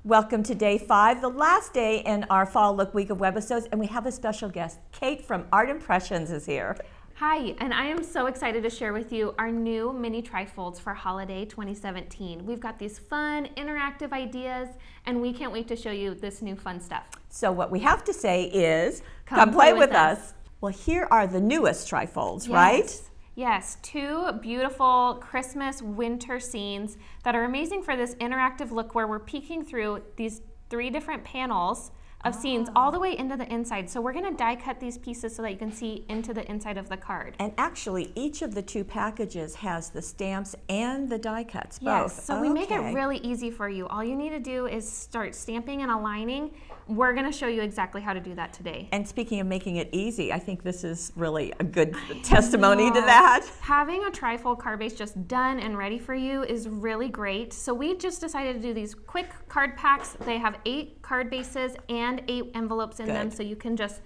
Welcome to day 5, the last day in our fall look week of webisodes, and we have a special guest. Kate from Art Impressions is here. Hi, and I am so excited to share with you our new mini TryFolds for holiday 2017. We've got these fun, interactive ideas, and we can't wait to show you this new fun stuff. So what we have to say is, come play with us. Well, here are the newest TryFolds, right? Yes, 2 beautiful Christmas winter scenes that are amazing for this interactive look where we're peeking through these 3 different panels of scenes all the way into the inside. So we're going to die cut these pieces so that you can see into the inside of the card. And actually, each of the 2 packages has the stamps and the die cuts, both. Yes, so we make it really easy for you. All you need to do is start stamping and aligning. We're going to show you exactly how to do that today. And speaking of making it easy, I think this is really a good testimony to that. Having a TryFold card base just done and ready for you is really great. So we just decided to do these quick card packs. They have 8 card bases and 8 envelopes in them, so you can just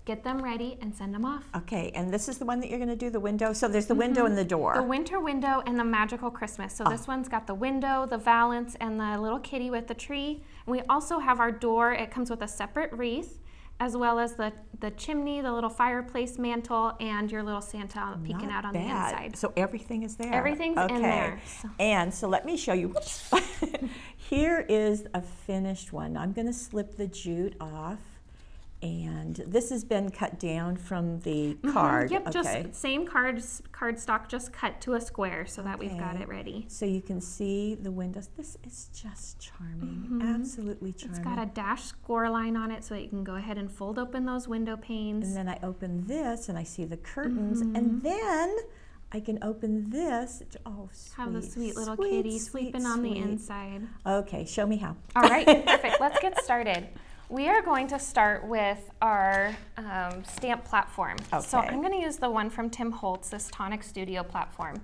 get them ready and send them off. Okay, and this is the one that you're going to do, the window? So there's the window and the door. The winter window and the magical Christmas. So this one's got the window, the valance, and the little kitty with the tree. And we also have our door. It comes with a separate wreath, as well as the chimney, the little fireplace mantle, and your little Santa peeking out on the inside. So everything is there. Everything's in there. And so let me show you. Here is a finished one. I'm going to slip the jute off. And this has been cut down from the card. Yep, just same cardstock, just cut to a square so that we've got it ready. So you can see the windows. This is just charming, absolutely charming. It's got a dash score line on it so that you can go ahead and fold open those window panes. And then I open this and I see the curtains, and then I can open this. Oh, sweet. Have the sweet little kitty sleeping on the inside. Okay, show me how. All right, perfect. Let's get started. We are going to start with our stamp platform. So I'm going to use the one from Tim Holtz, this Tonic Studio platform.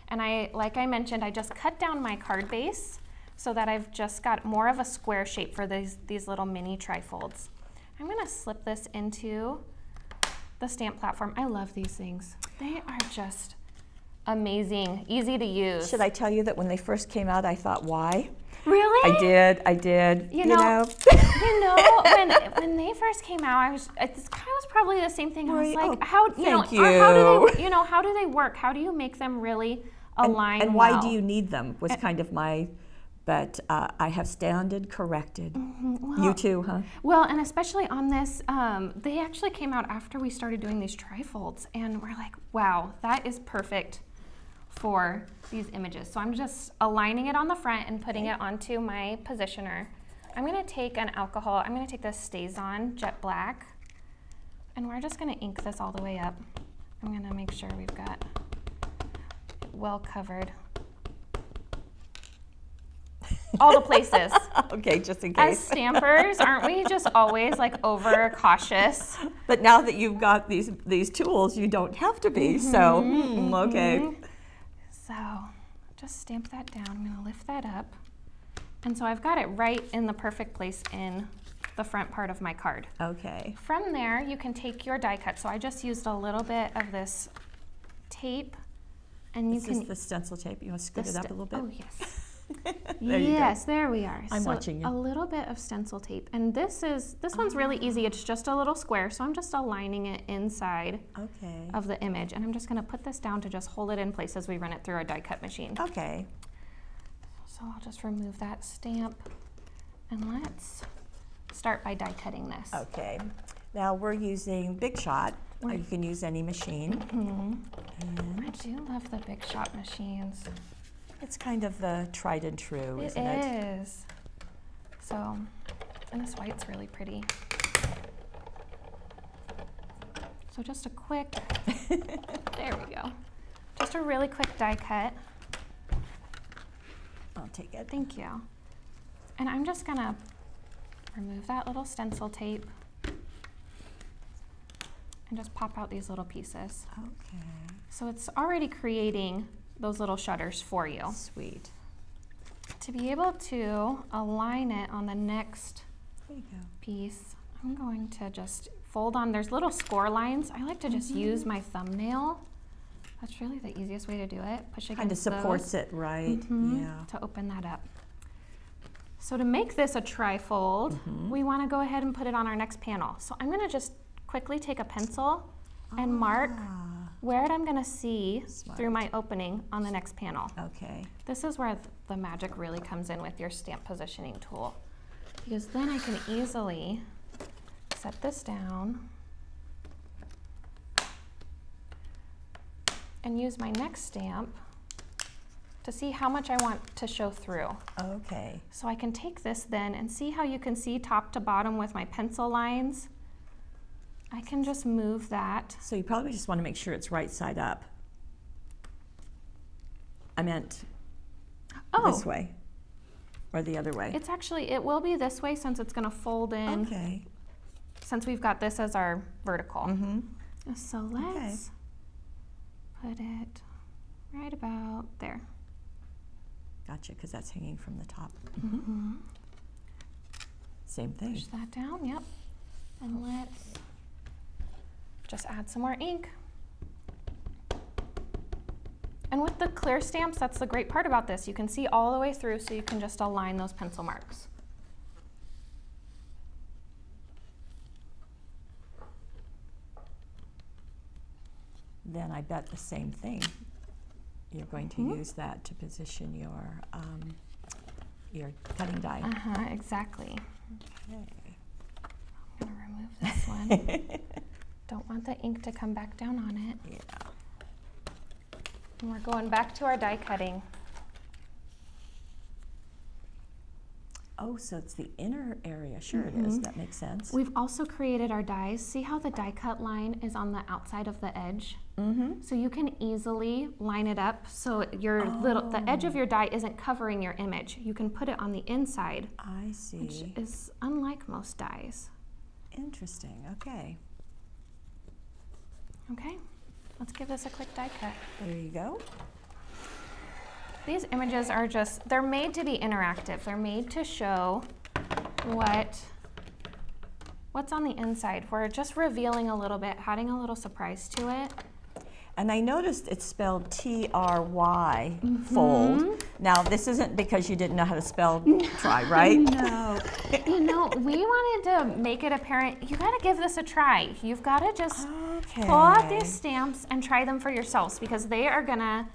And like I mentioned, I just cut down my card base so that I've just got more of a square shape for these little mini TryFolds. I'm going to slip this into the stamp platform. I love these things. They are just amazing, easy to use. Should I tell you that when they first came out, I thought, why? Really? I did. You know, when they first came out, this kind of was probably the same thing. I was like, how do they work? How do you make them really align and why do you need them? Was kind of my, but I have standard corrected. Well, you too, huh? Well, and especially on this, they actually came out after we started doing these TryFolds, and we're like, wow, that is perfect for these images. So I'm just aligning it on the front and putting it onto my positioner. I'm going to take an alcohol, I'm going to take this StazOn Jet Black, and we're just going to ink this all the way up. I'm going to make sure we've got it well covered. All the places. Okay, just in case. As stampers, aren't we just always like over cautious? But now that you've got these tools, you don't have to be. So, okay. So just stamp that down. I'm going to lift that up. And so I've got it right in the perfect place in the front part of my card. Okay. From there, you can take your die cut. So I just used a little bit of this tape. And you This is the stencil tape. You want to scoot it up a little bit? Oh, yes. Yes, there we are. I'm watching you. A little bit of stencil tape. And this one's really easy. It's just a little square. So I'm just aligning it inside of the image. And I'm just going to put this down to just hold it in place as we run it through our die cut machine. Okay. So I'll just remove that stamp. And let's start by die cutting this. Okay. Now we're using Big Shot. You can use any machine. I do love the Big Shot machines. It's kind of the tried and true, isn't it? It is. So, and this white's really pretty. So just a quick, there we go. Just a really quick die cut. I'll take it. Thank you. And I'm just gonna remove that little stencil tape and just pop out these little pieces. Okay. So it's already creating those little shutters for you. Sweet. To be able to align it on the next piece, I'm going to just fold on. There's little score lines. I like to just use my thumbnail. That's really the easiest way to do it. Push against kind of supports those. it, right? Yeah. To open that up. So to make this a trifold, we want to go ahead and put it on our next panel. So I'm going to just quickly take a pencil and mark where I'm going to see through my opening on the next panel. Okay. This is where the magic really comes in with your stamp positioning tool, because then I can easily set this down and use my next stamp to see how much I want to show through. Okay. So I can take this then and see how you can see top to bottom with my pencil lines. I can just move that. So you probably just want to make sure it's right side up. I meant this way or the other way. It's actually, it will be this way since it's going to fold in. Okay. Since we've got this as our vertical. So let's put it right about there. Gotcha, because that's hanging from the top. Same thing. Push that down, yep. And let's just add some more ink. And with the clear stamps, that's the great part about this. You can see all the way through, so you can just align those pencil marks. Then I bet the same thing. You're going to use that to position your cutting die. Exactly. Okay. I'm going to remove this one. Don't want the ink to come back down on it. Yeah. And we're going back to our die cutting. Oh, so it's the inner area. Sure it is. That makes sense. We've also created our dies. See how the die cut line is on the outside of the edge? So you can easily line it up so the edge of your die isn't covering your image. You can put it on the inside. I see. Which is unlike most dies. Interesting. Okay. Okay, let's give this a quick die cut. There you go. These images are they're made to be interactive. They're made to show what's on the inside. We're just revealing a little bit, adding a little surprise to it. And I noticed it's spelled T-R-Y, fold. Now, this isn't because you didn't know how to spell try, right? No. You know, we wanted to make it apparent, you gotta give this a try. You've gotta just pull out these stamps and try them for yourselves, because they are gonna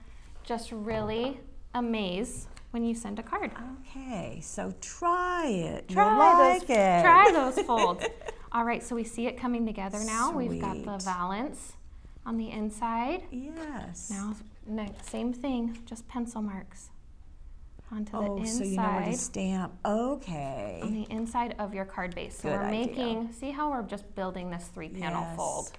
just really amaze when you send a card. Okay, so try it. Try those folds. All right, so we see it coming together now. Sweet. We've got the valance on the inside. Yes. Now, same thing, just pencil marks onto the inside. So you know where to stamp. Okay. On the inside of your card base. So we're making, see how we're just building this 3-panel fold.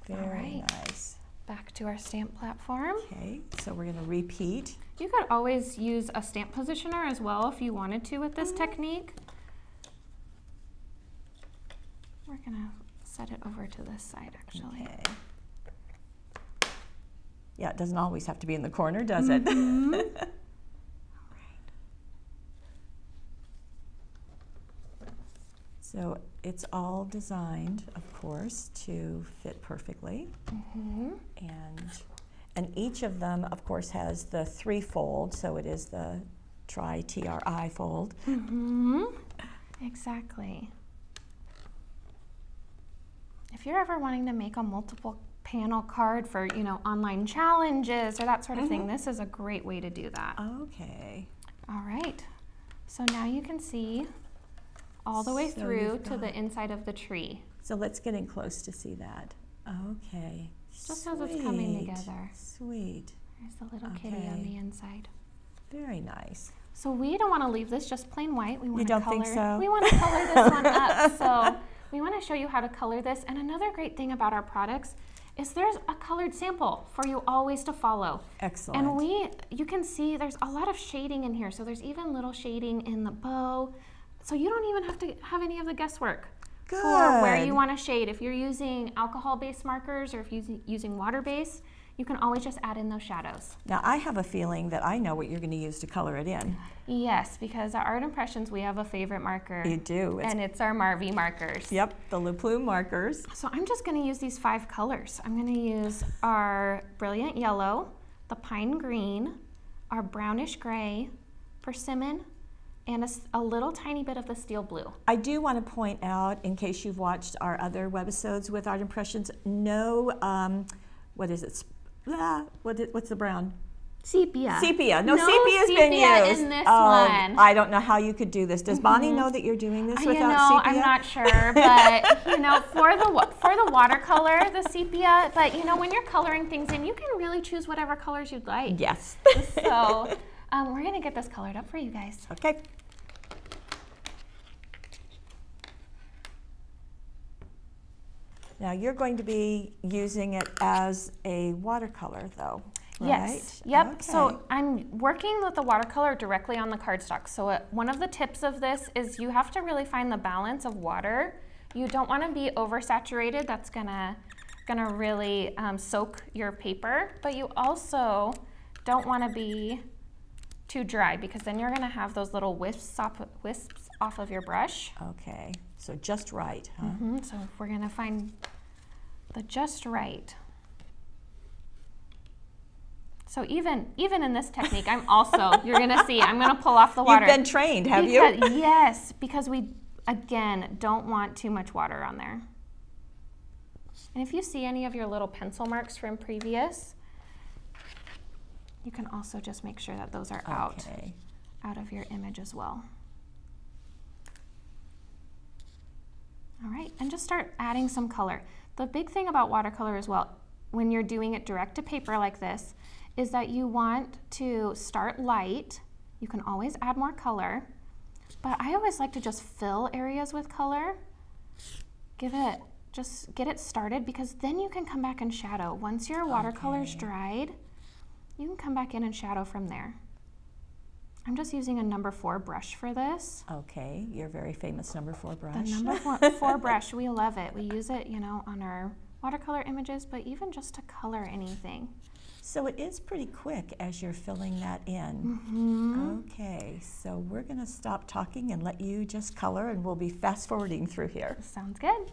Very nice. Back to our stamp platform. Okay, so we're going to repeat. You could always use a stamp positioner as well if you wanted to with this technique. We're going to set it over to this side, actually. Okay. Yeah, it doesn't always have to be in the corner, does it? All right. So it's all designed, of course, to fit perfectly. And each of them, of course, has the 3-fold, so it is the TRI fold. Exactly. If you're ever wanting to make a multiple panel card for, online challenges or that sort of thing, this is a great way to do that. Okay. All right. So now you can see all the way through to the inside of the tree. So let's get in close to see that. Okay. Just as it's coming together. Sweet. There's the little kitty on the inside. Very nice. So we don't want to leave this just plain white. We want you don't think so? We want to color this one up. So we want to show you how to color this. And another great thing about our products is there's a colored sample for you always to follow. Excellent. And you can see there's a lot of shading in here. So there's even little shading in the bow. So you don't even have to have any of the guesswork for where you want to shade. If you're using alcohol-based markers or if you're using water-based, you can always just add in those shadows. Now, I have a feeling that I know what you're going to use to color it in. Yes, because at Art Impressions, we have a favorite marker. You do. And it's our Marvy markers. Yep, the Le Plume markers. So I'm just going to use these 5 colors. I'm going to use our Brilliant Yellow, the Pine Green, our Brownish Gray, Persimmon, and a little tiny bit of the steel blue. I do want to point out, in case you've watched our other webisodes with Art Impressions, no, what is it? What's the brown? Sepia. Sepia. No sepia's been used. In this one. I don't know how you could do this. Does Bonnie know that you're doing this without sepia? I'm not sure, but for the watercolor, the sepia. But when you're coloring things in, you can really choose whatever colors you'd like. Yes. So we're gonna get this colored up for you guys. Okay. Now you're going to be using it as a watercolor, though. Right? Yes. Yep. Okay. So I'm working with the watercolor directly on the cardstock. So one of the tips of this is you have to really find the balance of water. You don't want to be oversaturated. That's gonna really soak your paper. But you also don't want to be too dry, because then you're gonna have those little wisps off of your brush. Okay. So just right, huh? So we're gonna find the just right. So even in this technique, I'm also, you're gonna see, I'm gonna pull off the water. You've been trained, have you? Yes, because we, again, don't want too much water on there. And if you see any of your little pencil marks from previous, you can also just make sure that those are out of your image as well. All right, and just start adding some color. The big thing about watercolor as well, when you're doing it direct to paper like this, is that you want to start light. You can always add more color, but I always like to just fill areas with color. Just get it started, because then you can come back and shadow. Once your watercolor's dried, you can come back in and shadow from there. I'm just using a number 4 brush for this. Okay, your very famous number 4 brush. The number 4 brush, we love it. We use it, on our watercolor images, but even just to color anything. So it is pretty quick as you're filling that in. Okay, so we're gonna stop talking and let you just color, and we'll be fast forwarding through here. Sounds good.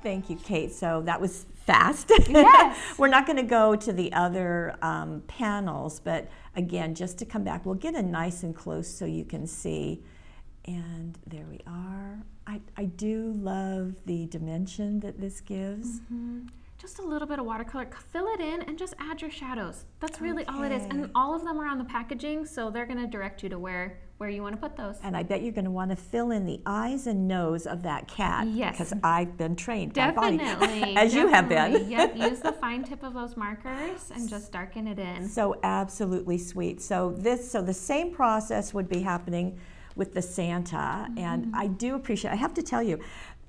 Thank you, Kate. So that was fast. Yes. We're not going to go to the other panels, but again, just to come back, we'll get it nice and close so you can see. And there we are. I do love the dimension that this gives. just a little bit of watercolor, fill it in, and just add your shadows. That's really all it is. And all of them are on the packaging, so they're going to direct you to where you want to put those. And I bet you're going to want to fill in the eyes and nose of that cat. Yes. Because I've been trained Definitely. by Bonnie, as you have been. Yep, use the fine tip of those markers and just darken it in. So absolutely sweet. So the same process would be happening with the Santa, and I do appreciate, I have to tell you,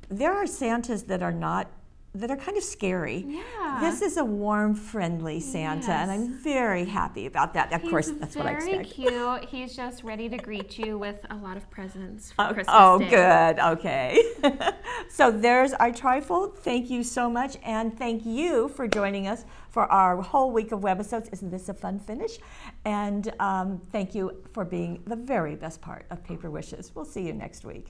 there are Santas that are kind of scary. Yeah. This is a warm, friendly Santa, and I'm very happy about that. Of course, that's what I expect. He's very cute. He's just ready to greet you with a lot of presents for Christmas Day. Good. Okay. So there's our TryFold. Thank you so much, and thank you for joining us for our whole week of webisodes. Isn't this a fun finish? And thank you for being the very best part of Paper Wishes. We'll see you next week.